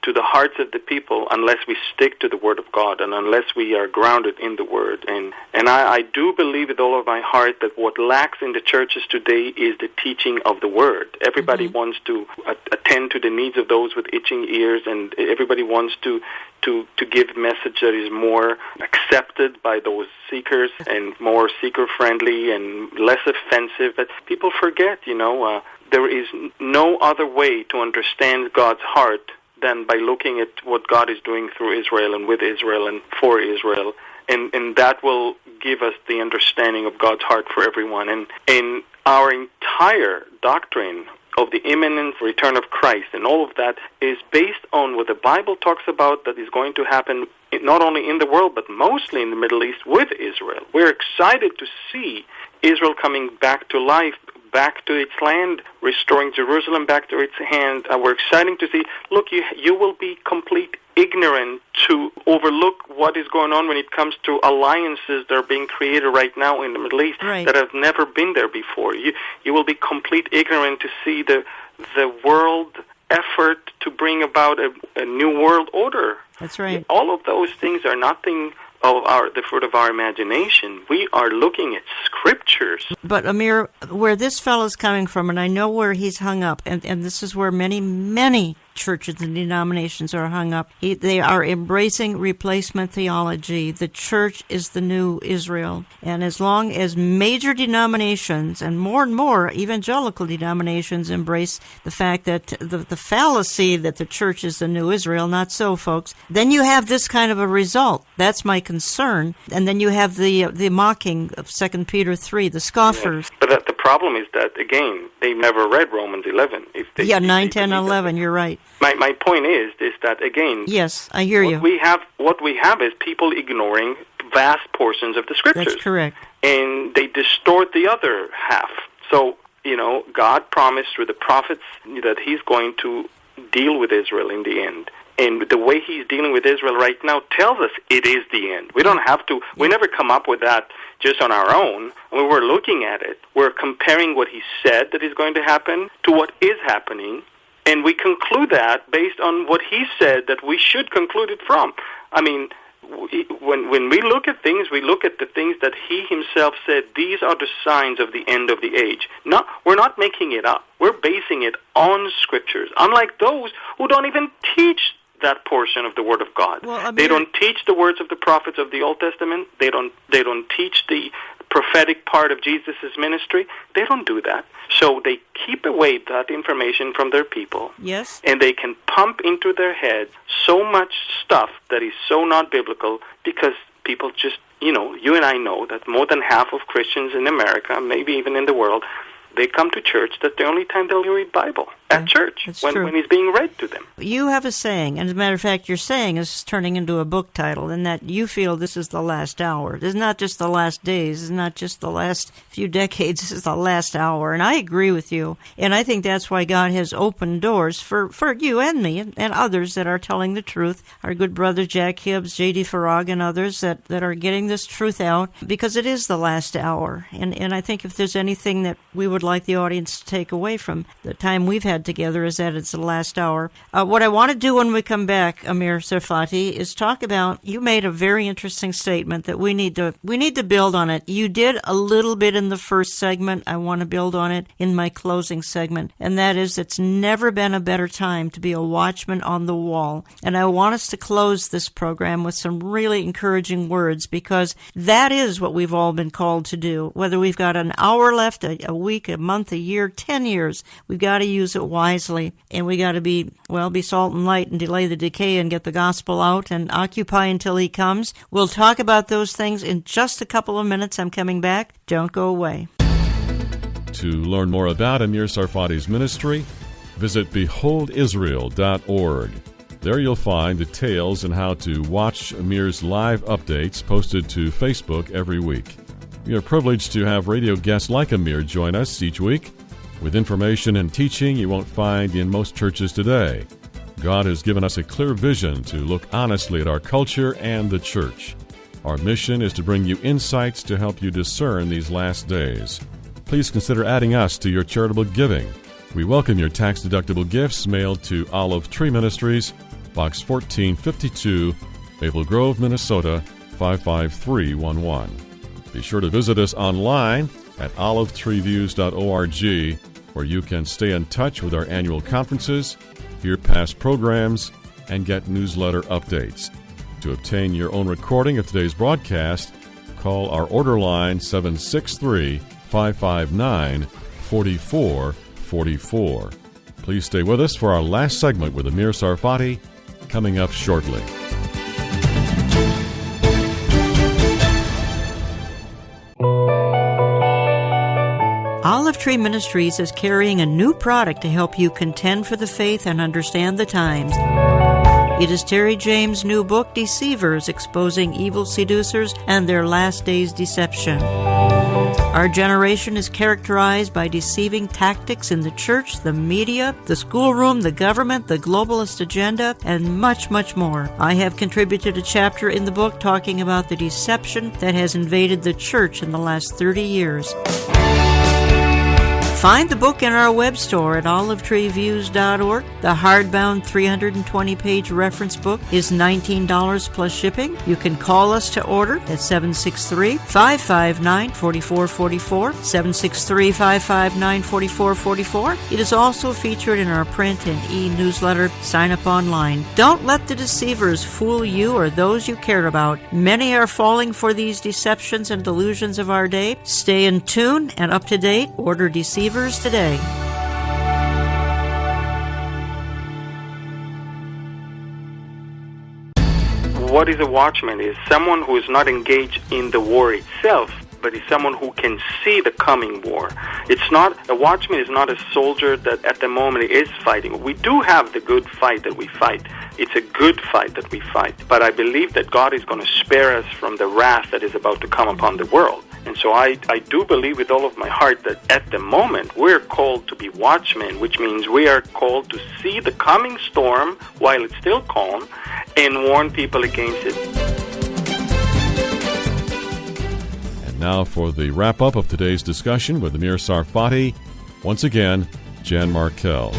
to the hearts of the people unless we stick to the Word of God and unless we are grounded in the Word. And I do believe with all of my heart that what lacks in the churches today is the teaching of the Word. Everybody wants to attend to the needs of those with itching ears, and everybody wants to give a message that is more accepted by those seekers and more seeker-friendly and less offensive. But people forget, there is no other way to understand God's heart than by looking at what God is doing through Israel and with Israel and for Israel. And that will give us the understanding of God's heart for everyone. And our entire doctrine of the imminent return of Christ and all of that is based on what the Bible talks about that is going to happen not only in the world but mostly in the Middle East with Israel. We're excited to see Israel coming back to life, back to its land, restoring Jerusalem back to its hand. We're excited to see, look, you will be complete ignorant to overlook what is going on when it comes to alliances that are being created right now in the Middle East that have never been there before. You will be complete ignorant to see the world effort to bring about a new world order. That's right. All of those things are nothing of the fruit of our imagination. We are looking at scriptures. But Amir, where this fellow's coming from, and I know where he's hung up, and this is where many churches and denominations are hung up. They are embracing replacement theology. The church is the new Israel. And as long as major denominations and more evangelical denominations embrace the fact that the fallacy that the church is the new Israel, not so, folks, then you have this kind of a result. That's my concern. And then you have the mocking of 2 Peter 3, the scoffers. Yes. But the problem is that, again, they never read Romans 11. 9, 10, 11, you're right. My point is that, again... Yes, I hear you. What we have is people ignoring vast portions of the Scriptures. That's correct. And they distort the other half. So, God promised through the prophets that He's going to deal with Israel in the end. And the way He's dealing with Israel right now tells us it is the end. We don't have to... We never come up with that just on our own. When we're looking at it, we're comparing what He said that is going to happen to what is happening, and we conclude that based on what He said that we should conclude it from. I mean, when we look at things, we look at the things that He Himself said, these are the signs of the end of the age. We're not making it up. We're basing it on Scriptures, unlike those who don't even teach that portion of the Word of God. Well, they don't teach the words of the prophets of the Old Testament. They don't teach the prophetic part of Jesus' ministry. They don't do that. So they keep away that information from their people. Yes. And they can pump into their heads so much stuff that is so not biblical because people just, you and I know that more than half of Christians in America, maybe even in the world, they come to church. That's the only time they'll read Bible. at church when he's being read to them. You have a saying, and as a matter of fact, your saying is turning into a book title, in that you feel this is the last hour. This is not just the last days. This is not just the last few decades. This is the last hour. And I agree with you. And I think that's why God has opened doors for you and me and others that are telling the truth. Our good brother Jack Hibbs, J.D. Farag, and others that are getting this truth out, because it is the last hour. And I think if there's anything that we would like the audience to take away from the time we've had together, is that it's the last hour. What I want to do when we come back, Amir Tsarfati, is talk about, you made a very interesting statement that we need to build on it. You did a little bit in the first segment. I want to build on it in my closing segment, and that is, it's never been a better time to be a watchman on the wall. And I want us to close this program with some really encouraging words, because that is what we've all been called to do. Whether we've got an hour left, a week, a month, a year, 10 years, we've got to use it wisely, and we got to be salt and light and delay the decay and get the gospel out and occupy until he comes. We'll talk about those things in just a couple of minutes. I'm coming back. Don't go away. To learn more about Amir Tsarfati's ministry, visit beholdisrael.org. There you'll find details on how to watch Amir's live updates posted to Facebook every week. We are privileged to have radio guests like Amir join us each week with information and teaching you won't find in most churches today. God has given us a clear vision to look honestly at our culture and the church. Our mission is to bring you insights to help you discern these last days. Please consider adding us to your charitable giving. We welcome your tax-deductible gifts mailed to Olive Tree Ministries, Box 1452, Maple Grove, Minnesota, 55311. Be sure to visit us online at olivetreeviews.org, where you can stay in touch with our annual conferences, hear past programs, and get newsletter updates. To obtain your own recording of today's broadcast, call our order line 763-559-4444. Please stay with us for our last segment with Amir Tsarfati, coming up shortly. Olive Tree Ministries is carrying a new product to help you contend for the faith and understand the times. It is Terry James' new book, Deceivers, Exposing Evil Seducers and Their Last Days Deception. Our generation is characterized by deceiving tactics in the church, the media, the schoolroom, the government, the globalist agenda, and much, much more. I have contributed a chapter in the book talking about the deception that has invaded the church in the last 30 years. Find the book in our web store at olivetreeviews.org. The hardbound 320-page reference book is $19 plus shipping. You can call us to order at 763-559-4444, 763-559-4444. It is also featured in our print and e-newsletter. Sign up online. Don't let the deceivers fool you or those you care about. Many are falling for these deceptions and delusions of our day. Stay in tune and up to date. Order Deceivers today. What is a watchman? Is someone who is not engaged in the war itself, but is someone who can see the coming war. A watchman is not a soldier that at the moment is fighting. We do have the good fight that we fight. It's a good fight that we fight. But I believe that God is going to spare us from the wrath that is about to come upon the world. And so I do believe with all of my heart that at the moment we're called to be watchmen, which means we are called to see the coming storm while it's still calm and warn people against it. And now for the wrap-up of today's discussion with Amir Tsarfati. Once again, Jan Markell.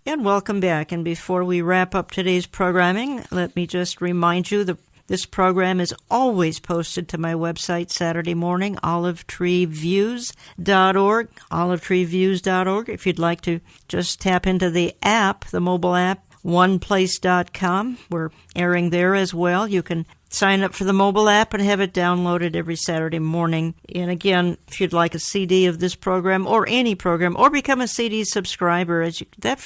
And welcome back. And before we wrap up today's programming, let me just remind you this program is always posted to my website Saturday morning, olivetreeviews.org, olivetreeviews.org. If you'd like to just tap into the app, the mobile app, oneplace.com. We're airing there as well. You can sign up for the mobile app and have it downloaded every Saturday morning. And again, if you'd like a CD of this program or any program, or become a CD subscriber,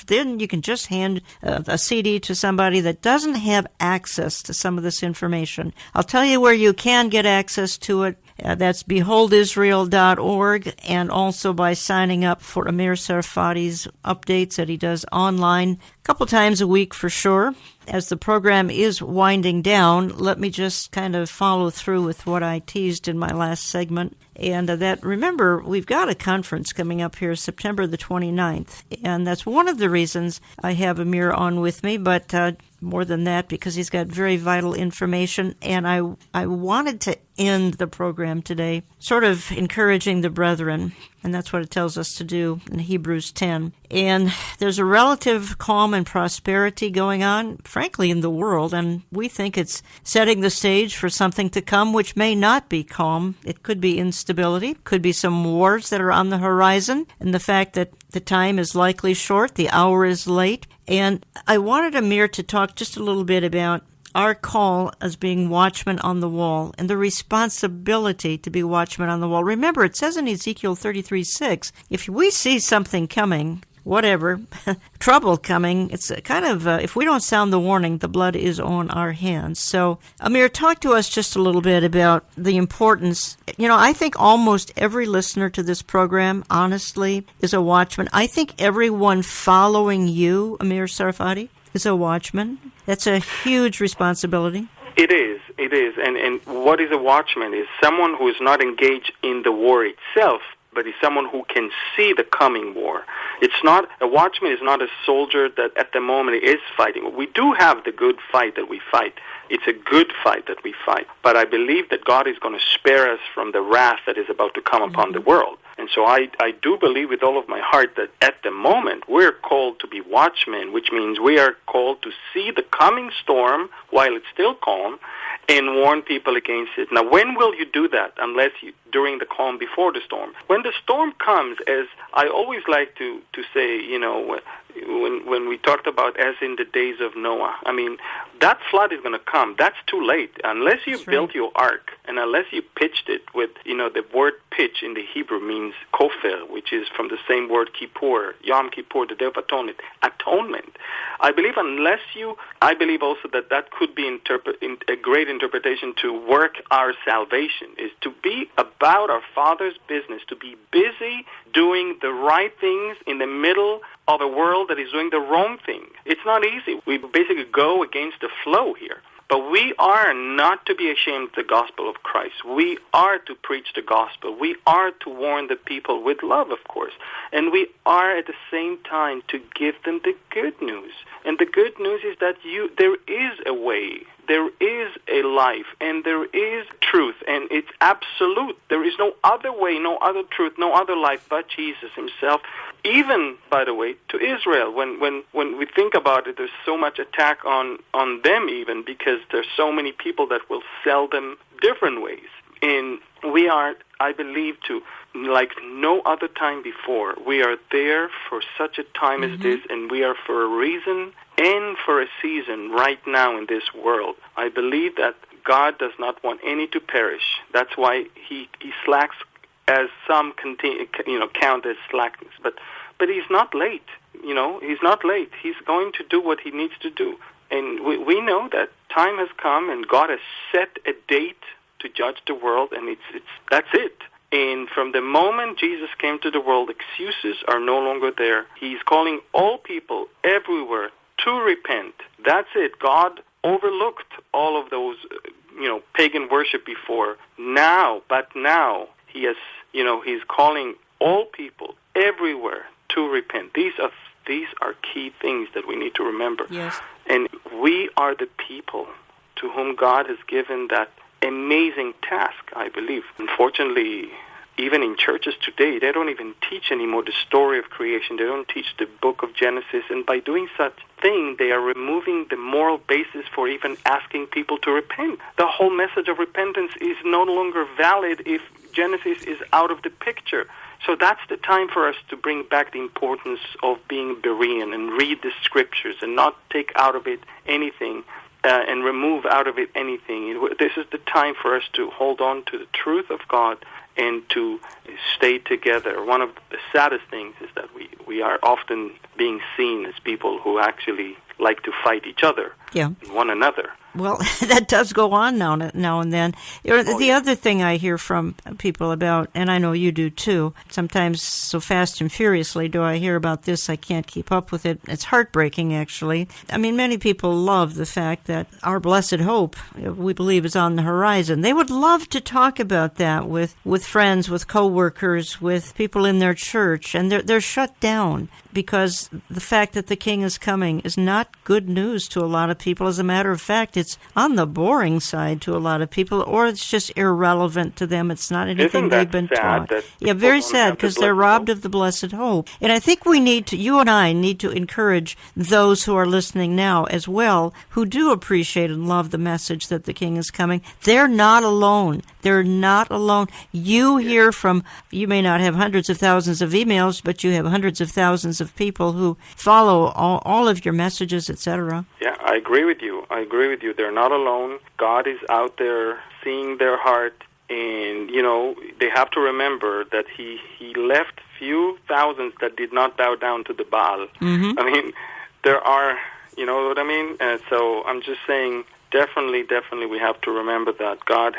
then you can just hand a CD to somebody that doesn't have access to some of this information. I'll tell you where you can get access to it That's beholdisrael.org, and also by signing up for Amir Tsarfati's updates that he does online a couple times a week for sure. As the program is winding down, let me just kind of follow through with what I teased in my last segment. And remember, we've got a conference coming up here September the 29th, and that's one of the reasons I have Amir on with me, but more than that, because he's got very vital information, and I wanted to end the program today sort of encouraging the brethren, and that's what it tells us to do in Hebrews 10. And there's a relative calm and prosperity going on, frankly, in the world, and we think it's setting the stage for something to come which may not be calm. It could be instability, could be some wars that are on the horizon, and the fact that the time is likely short, the hour is late. And I wanted Amir to talk just a little bit about our call as being watchmen on the wall and the responsibility to be watchmen on the wall. Remember, it says in Ezekiel 33:6, if we see something coming, whatever, trouble coming, it's kind of, if we don't sound the warning, the blood is on our hands. So, Amir, talk to us just a little bit about the importance. You know, I think almost every listener to this program, honestly, is a watchman. I think everyone following you, Amir Tsarfati, is a watchman. That's a huge responsibility. It is. And what is a watchman is someone who is not engaged in the war itself, but is someone who can see the coming war. A watchman is not a soldier that at the moment is fighting. We do have the good fight that we fight. It's a good fight that we fight. But I believe that God is going to spare us from the wrath that is about to come upon the world. And so I do believe with all of my heart that at the moment we're called to be watchmen, which means we are called to see the coming storm while it's still calm and warn people against it. Now, when will you do that unless during the calm before the storm? When the storm comes, as I always like to say, you know, when we talked about as in the days of Noah, I mean, that flood is going to come. That's too late. Unless you built your ark and unless you pitched it with, you know, the word pitch in the Hebrew means kofer, which is from the same word kippur, Yom Kippur, the Day of Atonement. I believe I believe also that could be a great interpretation to work our salvation, is to be about our Father's business, to be busy doing the right things in the middle of a world that is doing the wrong thing. It's not easy. We basically go against the flow here. But we are not to be ashamed of the gospel of Christ. We are to preach the gospel. We are to warn the people with love, of course. And we are at the same time to give them the good news. And the good news is that there is a way, there is a life, and there is truth, and it's absolute. There is no other way, no other truth, no other life but Jesus himself. Even, by the way, to Israel, when we think about it, there's so much attack on them even because there's so many people that will sell them different ways. And we are, I believe, like no other time before, we are there for such a time as this, and we are for a reason and for a season right now in this world. I believe that God does not want any to perish. That's why he slacks, as some count as slackness. But he's not late. He's not late. He's going to do what he needs to do. And we know that time has come, and God has set a date to judge the world, and that's it. And from the moment Jesus came to the world, excuses are no longer there. He's calling all people everywhere to repent. That's it. God overlooked all of those, pagan worship before. Now he has, he's calling all people everywhere to repent. These are key things that we need to remember. Yes. And we are the people to whom God has given that amazing task, I believe. Unfortunately, even in churches today, they don't even teach anymore the story of creation. They don't teach the book of Genesis. And by doing such thing, they are removing the moral basis for even asking people to repent. The whole message of repentance is no longer valid if Genesis is out of the picture. So that's the time for us to bring back the importance of being Berean and read the scriptures and not take out of it anything and remove out of it anything. This is the time for us to hold on to the truth of God and to stay together. One of the saddest things is that we are often being seen as people who actually like to fight each other, one another. Well, that does go on now and then. The other thing I hear from people about, and I know you do too, sometimes so fast and furiously do I hear about this, I can't keep up with it. It's heartbreaking, actually. I mean, many people love the fact that our blessed hope, we believe, is on the horizon. They would love to talk about that with friends, with coworkers, with people in their church, and they're shut down because the fact that the King is coming is not good news to a lot of people. As a matter of fact, it's on the boring side to a lot of people, or it's just irrelevant to them. It's not anything they've been taught. Yeah, very sad, because they're robbed of the blessed hope. And I think we need to, you and I need to encourage those who are listening now as well, who do appreciate and love the message that the King is coming. They're not alone. They're not alone. You hear from, you may not have hundreds of thousands of emails, but you have hundreds of thousands of people who follow all of your messages, etc. Yeah, I agree with you. They're not alone. God is out there seeing their heart, and, they have to remember that he left few thousands that did not bow down to the Baal. Mm-hmm. I mean, there are, you know what I mean? So I'm just saying, definitely we have to remember that God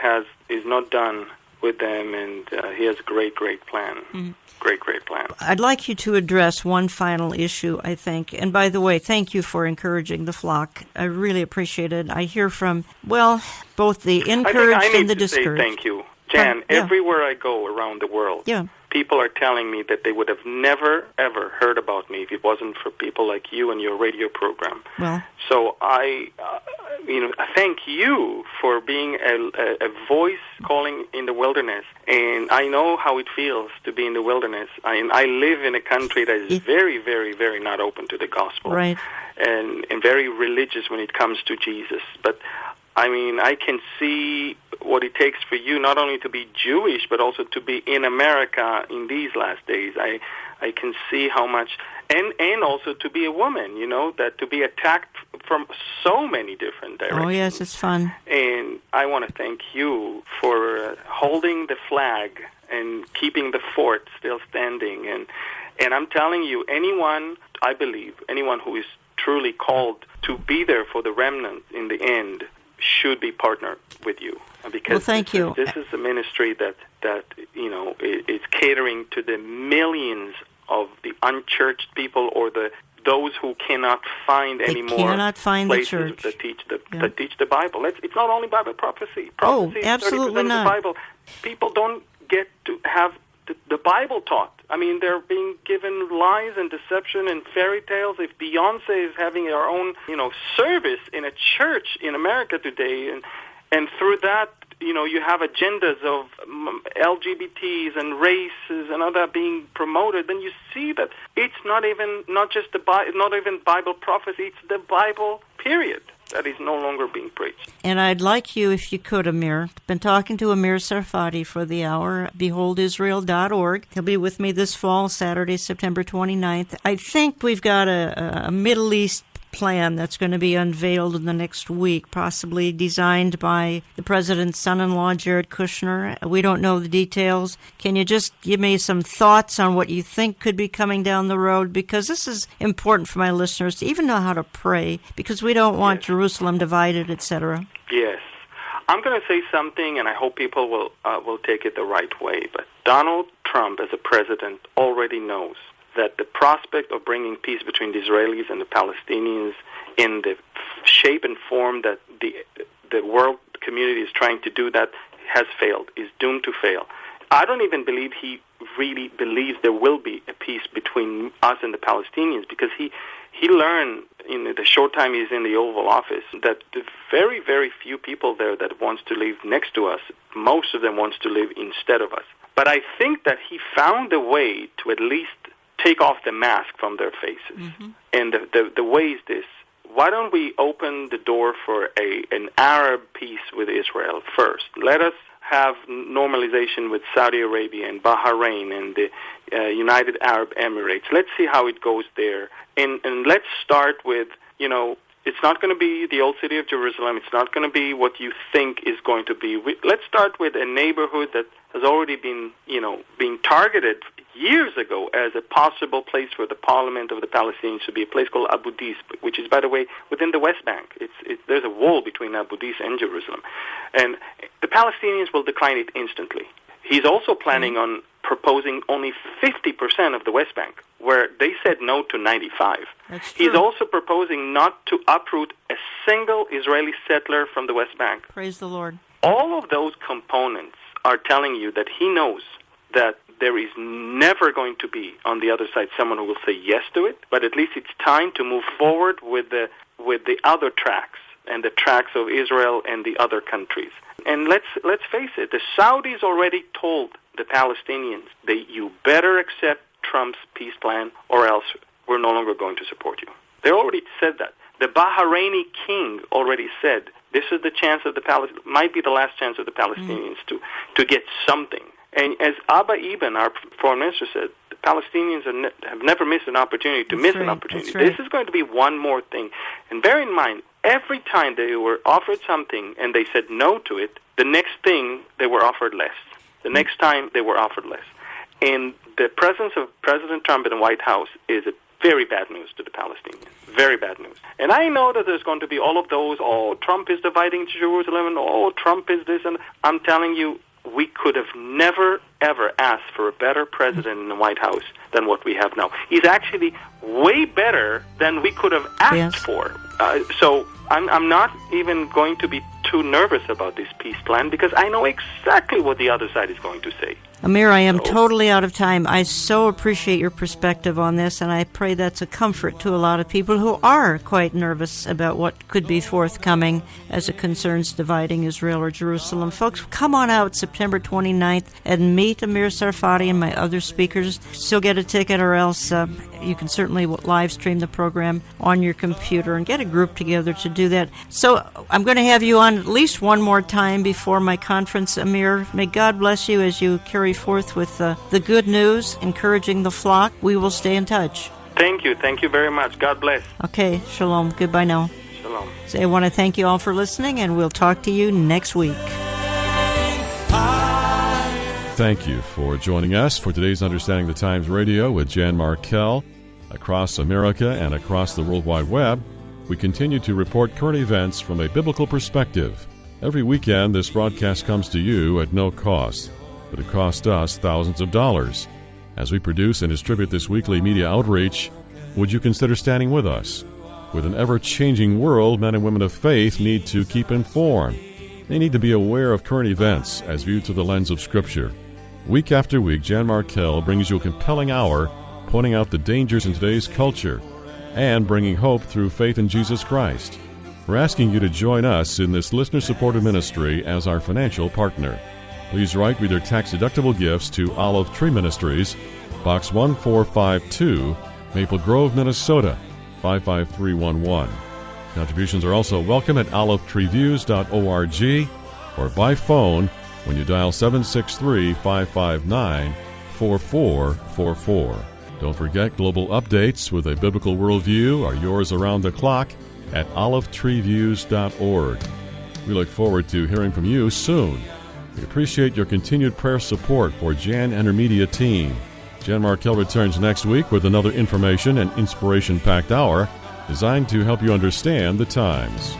is not done with them, and he has a great plan. Mm-hmm. Great plan. I'd like you to address one final issue, I think. And by the way, thank you for encouraging the flock. I really appreciate it. I hear from, both the encouraged and the discouraged. Thank you. Jan, everywhere I go around the world, people are telling me that they would have never, ever heard about me if it wasn't for people like you and your radio program. Well, so I thank you for being a voice calling in the wilderness. And I know how it feels to be in the wilderness. I live in a country that is very, very, very not open to the gospel. Right. And very religious when it comes to Jesus. But I mean, I can see what it takes for you not only to be Jewish, but also to be in America in these last days. I can see how much, and also to be a woman, that to be attacked from so many different directions. Oh, yes, it's fun. And I want to thank you for holding the flag and keeping the fort still standing. And I'm telling you, anyone who is truly called to be there for the remnant in the end should be partnered with you, because thank you. This is a ministry that is catering to the millions of the unchurched people, or those who cannot find any more places that teach the Bible. It's not only Bible prophecy. Prophecy is absolutely 30% not. of the Bible. People don't get to have the Bible taught. I mean, they're being given lies and deception and fairy tales. If Beyonce is having her own, service in a church in America today, and through that, you have agendas of LGBTs and races and all that being promoted, then you see that it's not even Bible prophecy. It's the Bible, period, that is no longer being preached. And I'd like you, if you could, Amir, been talking to Amir Tsarfati for the hour, beholdisrael.org. He'll be with me this fall, Saturday, September 29th. I think we've got a Middle East plan that's going to be unveiled in the next week, possibly designed by the president's son-in-law, Jared Kushner. We don't know the details. Can you just give me some thoughts on what you think could be coming down the road? Because this is important for my listeners to even know how to pray, because we don't want Jerusalem divided, etc. Yes. I'm going to say something, and I hope people will take it the right way. But Donald Trump, as a president, already knows that the prospect of bringing peace between the Israelis and the Palestinians in the shape and form that the world community is trying to do that has failed, is doomed to fail. I don't even believe he really believes there will be a peace between us and the Palestinians, because he learned in the short time he's in the Oval Office that the very, very few people there that wants to live next to us, most of them wants to live instead of us. But I think that he found a way to at least take off the mask from their faces. Mm-hmm. And the way is this: why don't we open the door for an Arab peace with Israel first? Let us have normalization with Saudi Arabia and Bahrain and the United Arab Emirates. Let's see how it goes there. And let's start with, it's not going to be the old city of Jerusalem. It's not going to be what you think is going to be. Let's start with a neighborhood that has already been, being targeted years ago as a possible place for the parliament of the Palestinians to be a place called Abu Dis, which is, by the way, within the West Bank. There's a wall between Abu Dis and Jerusalem. And the Palestinians will decline it instantly. He's also planning on proposing only 50% of the West Bank, where they said no to 95. That's true. He's also proposing not to uproot a single Israeli settler from the West Bank. Praise the Lord. All of those components are telling you that he knows that there is never going to be on the other side someone who will say yes to it, but at least it's time to move forward with the other tracks, and the tracks of Israel and the other countries. And let's face it, the Saudis already told the Palestinians that you better accept Trump's peace plan or else we're no longer going to support you. They already said that. The Bahraini king already said this is the chance of might be the last chance of the Palestinians to get something. And as Abba Eban, our foreign minister, said, the Palestinians have never missed an opportunity to miss an opportunity. That's right. This is going to be one more thing. And bear in mind, every time they were offered something and they said no to it, the next thing they were offered less. The next time they were offered less. And the presence of President Trump in the White House is a very bad news to the Palestinians. Very bad news. And I know that there's going to be all of those, Trump is dividing Jerusalem, and Trump is this, and I'm telling you, we could have never, ever asked for a better president in the White House than what we have now. He's actually way better than we could have asked for. So I'm not even going to be too nervous about this peace plan because I know exactly what the other side is going to say. Amir, I am totally out of time. I so appreciate your perspective on this, and I pray that's a comfort to a lot of people who are quite nervous about what could be forthcoming as it concerns dividing Israel or Jerusalem. Folks, come on out September 29th and meet Amir Tsarfati and my other speakers. Still get a ticket, or else you can certainly live stream the program on your computer and get a group together to do that. So I'm going to have you on at least one more time before my conference, Amir. May God bless you as you carry forth with the good news, encouraging the flock. We will stay in touch. Thank you. Thank you very much. God bless. Okay. Shalom. Goodbye now. Shalom. So I want to thank you all for listening, and we'll talk to you next week. Thank you for joining us for today's Understanding the Times Radio with Jan Markell. Across America and across the World Wide Web, we continue to report current events from a biblical perspective. Every weekend, this broadcast comes to you at no cost, but it costs us thousands of dollars. As we produce and distribute this weekly media outreach, would you consider standing with us? With an ever-changing world, men and women of faith need to keep informed. They need to be aware of current events as viewed through the lens of Scripture. Week after week, Jan Markell brings you a compelling hour pointing out the dangers in today's culture and bringing hope through faith in Jesus Christ. We're asking you to join us in this listener-supported ministry as our financial partner. Please write with your tax-deductible gifts to Olive Tree Ministries, Box 1452, Maple Grove, Minnesota, 55311. Contributions are also welcome at olivetreeviews.org or by phone when you dial 763-559-4444. Don't forget, global updates with a biblical worldview are yours around the clock at olivetreeviews.org. We look forward to hearing from you soon. We appreciate your continued prayer support for Jan and her media team. Jan Markell returns next week with another information and inspiration-packed hour designed to help you understand the times.